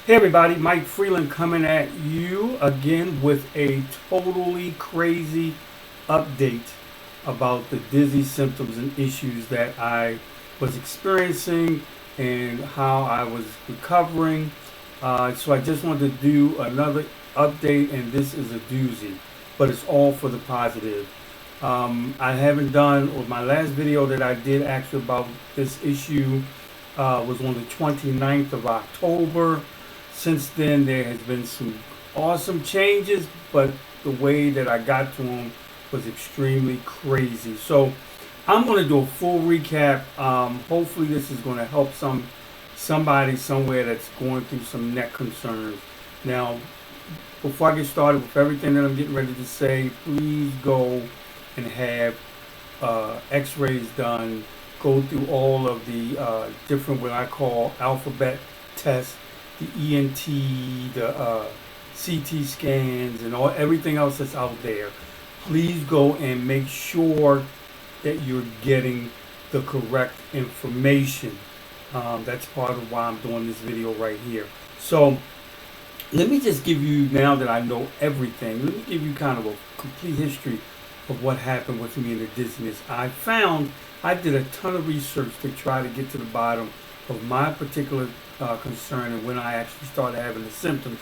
Hey everybody, Mike Freeland coming at you again with a totally crazy update about the dizzy symptoms and issues that I was experiencing and how I was recovering. So I just wanted to do another update, and this is a doozy, but it's all for the positive. I haven't done, or my last video that I did actually about this issue was on the 29th of October. Since then, there has been some awesome changes, but the way that I got to them was extremely crazy. So I'm going to do a full recap. Hopefully, this is going to help somebody somewhere that's going through some neck concerns. Now, before I get started with everything that I'm getting ready to say, please go and have X-rays done. Go through all of the different what I call alphabet tests, the ENT, the CT scans, and everything else that's out there. Please go and make sure that you're getting the correct information. That's part of why I'm doing this video right here. So let me just give you, now that I know everything, let me give you kind of a complete history of what happened with me in the dizziness. I did a ton of research to try to get to the bottom of my particular concern and when I actually started having the symptoms.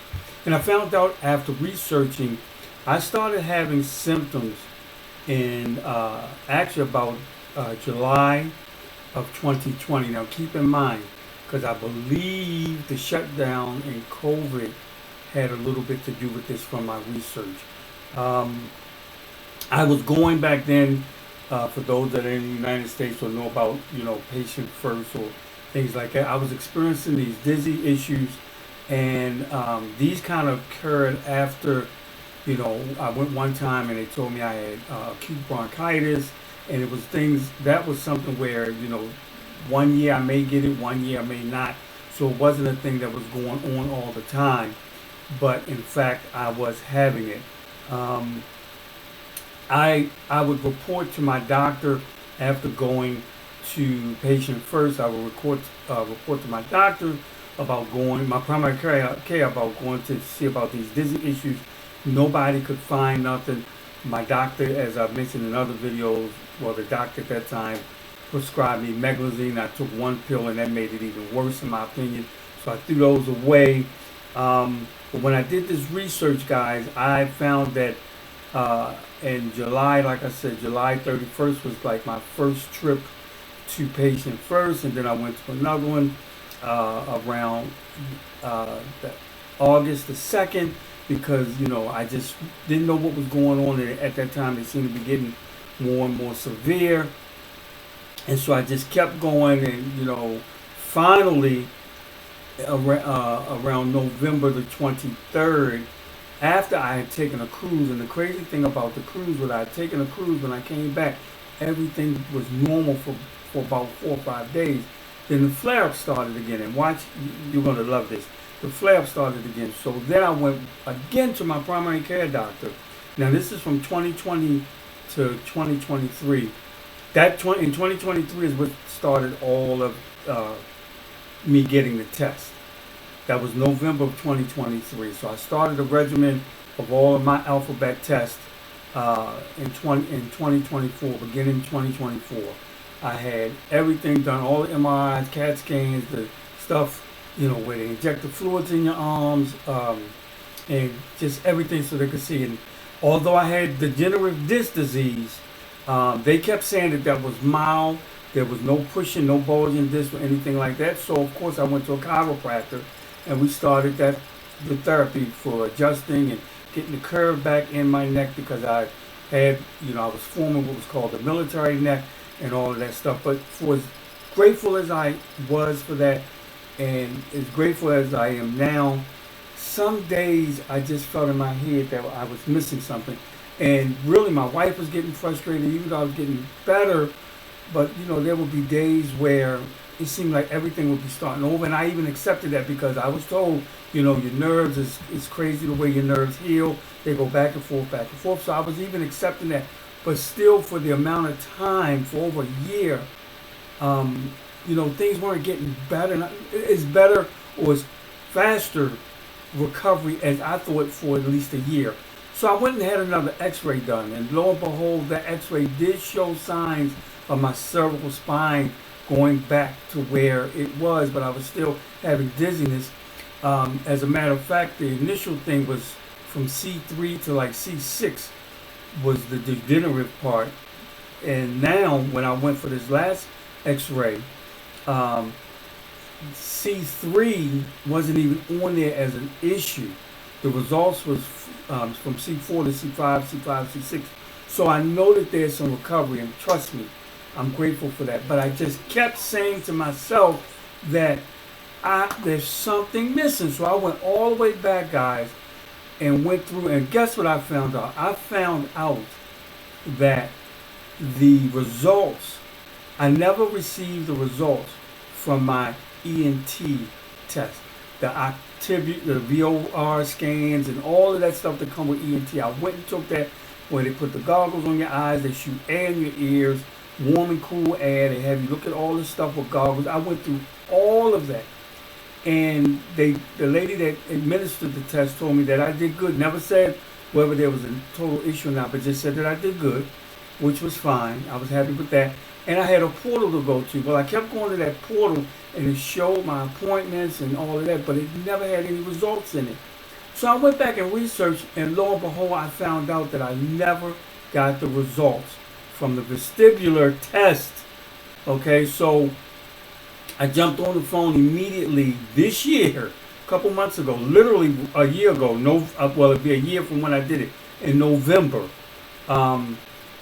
And I found out after researching, I started having symptoms in actually about July of 2020. Now keep in mind, because I believe the shutdown and COVID had a little bit to do with this from my research. Um, I was going back then, for those that are in the United States or know about, patient first or things like that. I was experiencing these dizzy issues, and these kind of occurred after, I went one time and they told me I had acute bronchitis, and it was things that was something where, one year I may get it, one year I may not. So it wasn't a thing that was going on all the time, but in fact I was having it. Um, I would report to my doctor after going to patient first. I would report to my doctor about my primary care about going to see about these dizzy issues. Nobody could find nothing. My doctor, as I've mentioned in other videos, well, the doctor at that time prescribed me meglazine. I took one pill and that made it even worse in my opinion. So I threw those away. But when I did this research, guys, I found that in July, like I said, July 31st was like my first trip to patient first, and then I went to another one around the August the 2nd because I just didn't know what was going on at that time. They seemed to be getting more and more severe, and so I just kept going, and finally around November the 23rd, after I had taken a cruise. And the crazy thing about the cruise was I had taken a cruise, when I came back, everything was normal for about 4 or 5 days. Then the flare-up started again, and watch, you're going to love this. The flare-up started again. So then I went again to my primary care doctor. Now this is from 2020 to 2023. In 2023 is what started all of me getting the test. That was November of 2023. So I started a regimen of all of my alphabet tests in 2024, beginning 2024. I had everything done, all the MRIs, CAT scans, the stuff, where they inject the fluids in your arms, and just everything so they could see. And although I had degenerative disc disease, they kept saying that was mild. There was no pushing, no bulging disc or anything like that. So of course I went to a chiropractor, and we started the therapy for adjusting and getting the curve back in my neck because I had, I was forming what was called the military neck and all of that stuff. But for as grateful as I was for that, and as grateful as I am now, some days I just felt in my head that I was missing something. And really, my wife was getting frustrated, even though I was getting better. But, there would be days where it seemed like everything would be starting over. And I even accepted that because I was told, your nerves is crazy the way your nerves heal. They go back and forth, back and forth. So I was even accepting that. But still, for the amount of time, for over a year, things weren't getting better. It's better, or it's faster recovery as I thought for at least a year. So I went and had another x-ray done, and lo and behold, that x-ray did show signs of my cervical spine going back to where it was, but I was still having dizziness. As a matter of fact, the initial thing was from C3 to like C6 was the degenerative part. And now, when I went for this last x-ray, um, C3 wasn't even on there as an issue. The results was from C4 to C5, C5, C6. So I know that there's some recovery, and trust me, I'm grateful for that. But I just kept saying to myself that there's something missing. So I went all the way back, guys, and went through, and guess what I found out? I found out that the results, I never received the results from my ENT test, the VOR scans and all of that stuff that come with ENT. I went and took that where they put the goggles on your eyes, they shoot air in your ears, warm and cool air, they have you look at all this stuff with goggles. I went through all of that. And the lady that administered the test told me that I did good. Never said whether there was a total issue or not, but just said that I did good, which was fine. I was happy with that. And I had a portal to go to. Well, I kept going to that portal, and it showed my appointments and all of that, but it never had any results in it. So I went back and researched, and lo and behold, I found out that I never got the results from the vestibular test. Okay, so I jumped on the phone immediately this year, a couple months ago, literally a year ago. Well, it'd be a year from when I did it in November.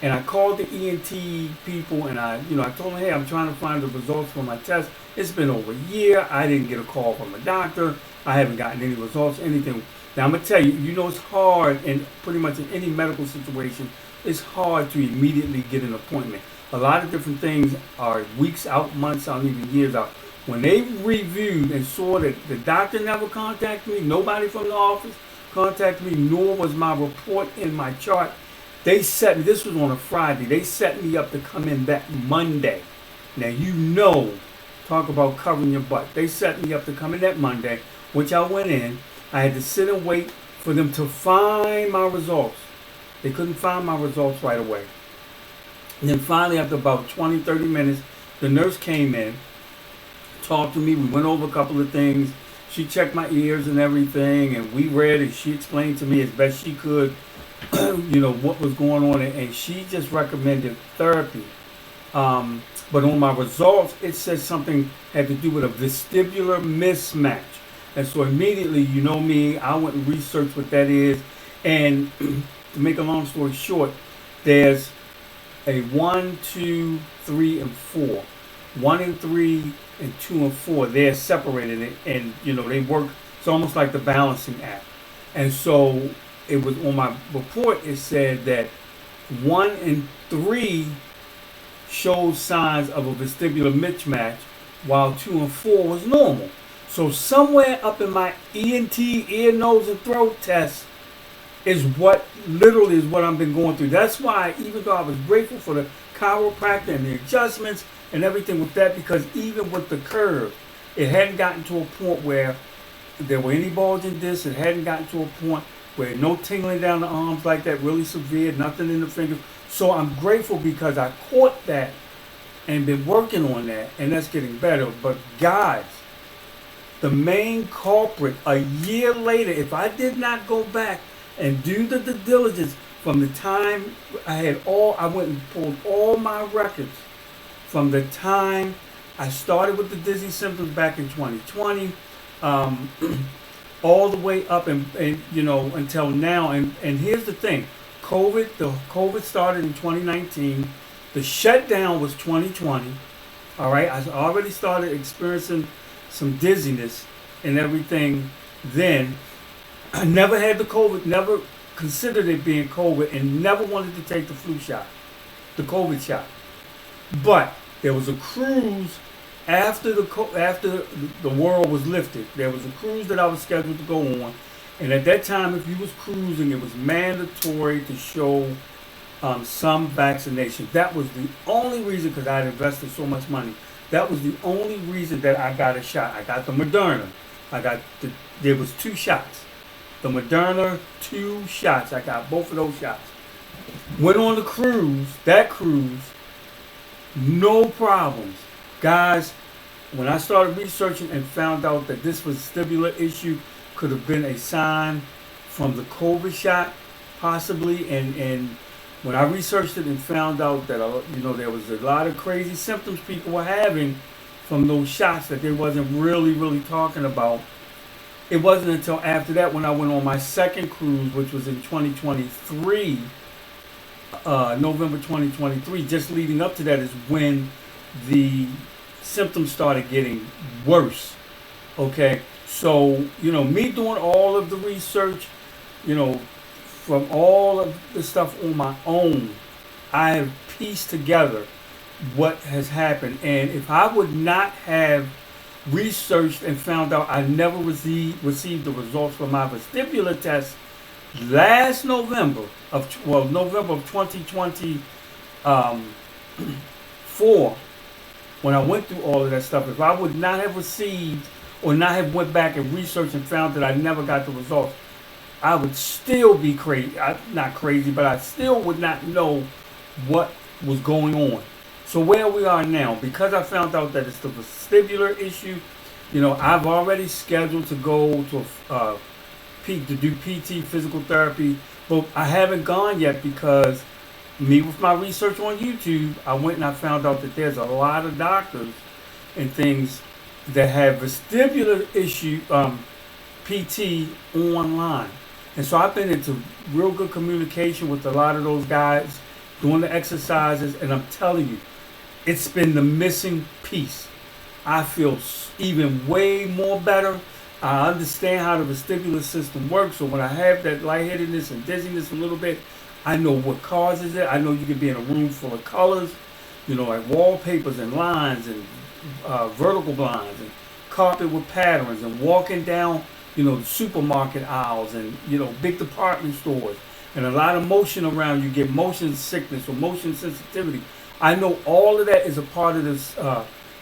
And I called the ENT people, and I told them, hey, I'm trying to find the results for my test. It's been over a year. I didn't get a call from a doctor. I haven't gotten any results, anything. Now I'm gonna tell you, it's hard, and pretty much in any medical situation, it's hard to immediately get an appointment. A lot of different things are weeks out, months out, even years out. When they reviewed and saw that the doctor never contacted me, nobody from the office contacted me, nor was my report in my chart, they set me, this was on a Friday, they set me up to come in that Monday. Now talk about covering your butt. They set me up to come in that Monday, which I went in. I had to sit and wait for them to find my results. They couldn't find my results right away. And then finally, after about 20, 30 minutes, the nurse came in, talked to me. We went over a couple of things. She checked my ears and everything, and we read it. She explained to me as best she could, what was going on, and she just recommended therapy. But on my results, it said something had to do with a vestibular mismatch. And so immediately, you know me, I went and researched what that is. And to make a long story short, there's a 1, 2, 3, and 4. 1 and 3 and 2 and 4. They're separated, and they work. It's almost like the balancing act. And so it was on my report. It said that 1 and 3 showed signs of a vestibular mismatch, while 2 and 4 was normal. So somewhere up in my ENT, ear, nose, and throat test is what I've been going through. That's why, even though I was grateful for the chiropractor and the adjustments and everything with that, because even with the curve, it hadn't gotten to a point where there were any bulging discs. It hadn't gotten to a point where no tingling down the arms like that, really severe, nothing in the fingers. So I'm grateful because I caught that and been working on that, and that's getting better. But guys, the main culprit, a year later, if I did not go back and do the due diligence from the time I went and pulled all my records from the time I started with the dizzy symptoms back in 2020, all the way up and until now. And here's the thing, COVID started in 2019. The shutdown was 2020. All right, I already started experiencing some dizziness and everything then. I never had the COVID, never considered it being COVID, and never wanted to take the flu shot, the COVID shot. But there was a cruise after the world was lifted. There was a cruise that I was scheduled to go on, and at that time, if you was cruising, it was mandatory to show some vaccination. That was the only reason, because I had invested so much money. That was the only reason that I got a shot. I got the Moderna. There was 2 shots. The Moderna 2 shots. I got both of those shots. Went on the cruise. That cruise, no problems, guys. When I started researching and found out that this vestibular issue could have been a sign from the COVID shot, possibly, and when I researched it and found out that there was a lot of crazy symptoms people were having from those shots that they wasn't really talking about. It wasn't until after that when I went on my second cruise, which was in 2023, November 2023, just leading up to that is when the symptoms started getting worse. Okay, so me doing all of the research, from all of the stuff on my own, I have pieced together what has happened. And if I would not have researched and found out I never received the results from my vestibular test last November of 2024, when I went through all of that stuff, if I would not have received or not have went back and researched and found that I never got the results, I would still be crazy. Not crazy, but I still would not know what was going on. So where we are now, because I found out that it's the vestibular issue, I've already scheduled to go to do PT, physical therapy, but I haven't gone yet because with my research on YouTube, I went and I found out that there's a lot of doctors and things that have vestibular issue PT online. And so I've been into real good communication with a lot of those guys doing the exercises, and I'm telling you, it's been the missing piece. I feel even way more better. I understand how the vestibular system works, so when I have that lightheadedness and dizziness a little bit, I know what causes it. I know you can be in a room full of colors, like wallpapers and lines and vertical blinds and carpet with patterns, and walking down, the supermarket aisles and, big department stores, and a lot of motion around you, get motion sickness or motion sensitivity. I know all of that is a part of this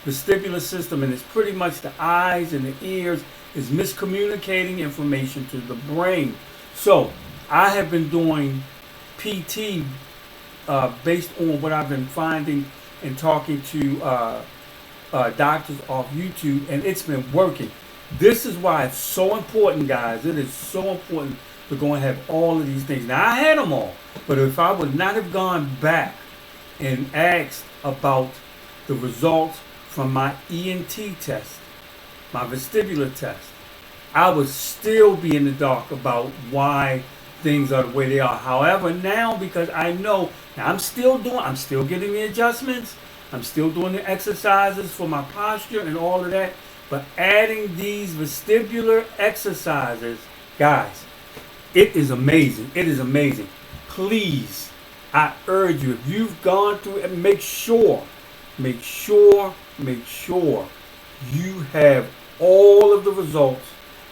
vestibular system, and it's pretty much the eyes and the ears is miscommunicating information to the brain. So I have been doing PT based on what I've been finding and talking to doctors off YouTube, and it's been working. This is why it's so important, guys. It is so important to go and have all of these things. Now, I had them all, but if I would not have gone back and asked about the results from my ENT test, my vestibular test, I would still be in the dark about why things are the way they are. However, now, because I know, now I'm still getting the adjustments, I'm still doing the exercises for my posture and all of that, but adding these vestibular exercises, guys, it is amazing. It is amazing. Please, I urge you, if you've gone through it, make sure you have all of the results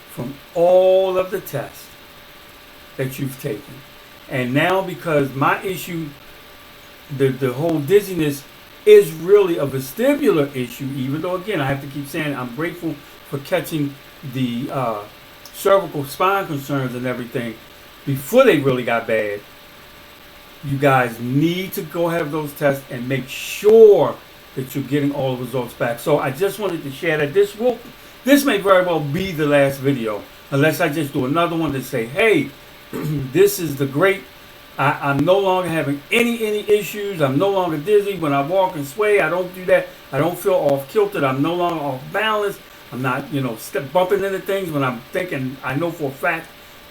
from all of the tests that you've taken. And now, because my issue, the whole dizziness is really a vestibular issue, even though, again, I have to keep saying I'm grateful for catching the cervical spine concerns and everything before they really got bad. You guys need to go have those tests and make sure that you're getting all the results back. So I just wanted to share that this may very well be the last video, unless I just do another one to say, hey, this is the great, I'm no longer having any issues. I'm no longer dizzy. When I walk and sway, I don't do that. I don't feel off kiltered. I'm no longer off balance. I'm not, bumping into things when I'm thinking, I know for a fact,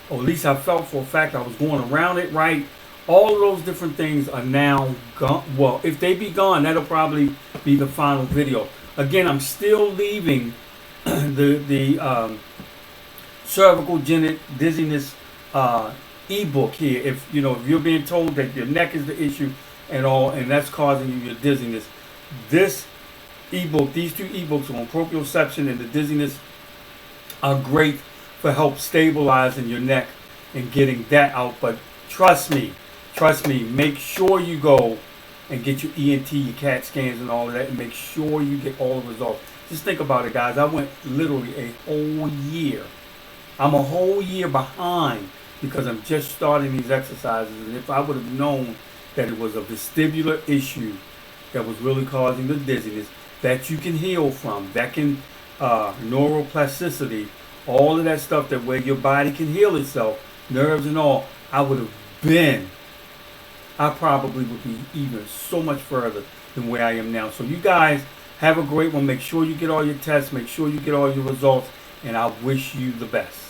or at least I felt for a fact I was going around it right. All of those different things are now gone. Well, if they be gone, that'll probably be the final video. Again, I'm still leaving the Cervicogenic Dizziness ebook here. If you're being told that your neck is the issue and all, and that's causing you your dizziness, this ebook, these 2 ebooks on proprioception and the dizziness are great for help stabilizing your neck and getting that out. But trust me, make sure you go and get your ENT, your CAT scans and all of that, and make sure you get all the results. Just think about it, guys. I went literally a whole year. I'm a whole year behind because I'm just starting these exercises. And if I would have known that it was a vestibular issue that was really causing the dizziness that you can heal from, that can neuroplasticity, all of that stuff that where your body can heal itself, nerves and all, I probably would be even so much further than where I am now. So you guys have a great one. Make sure you get all your tests. Make sure you get all your results. And I wish you the best.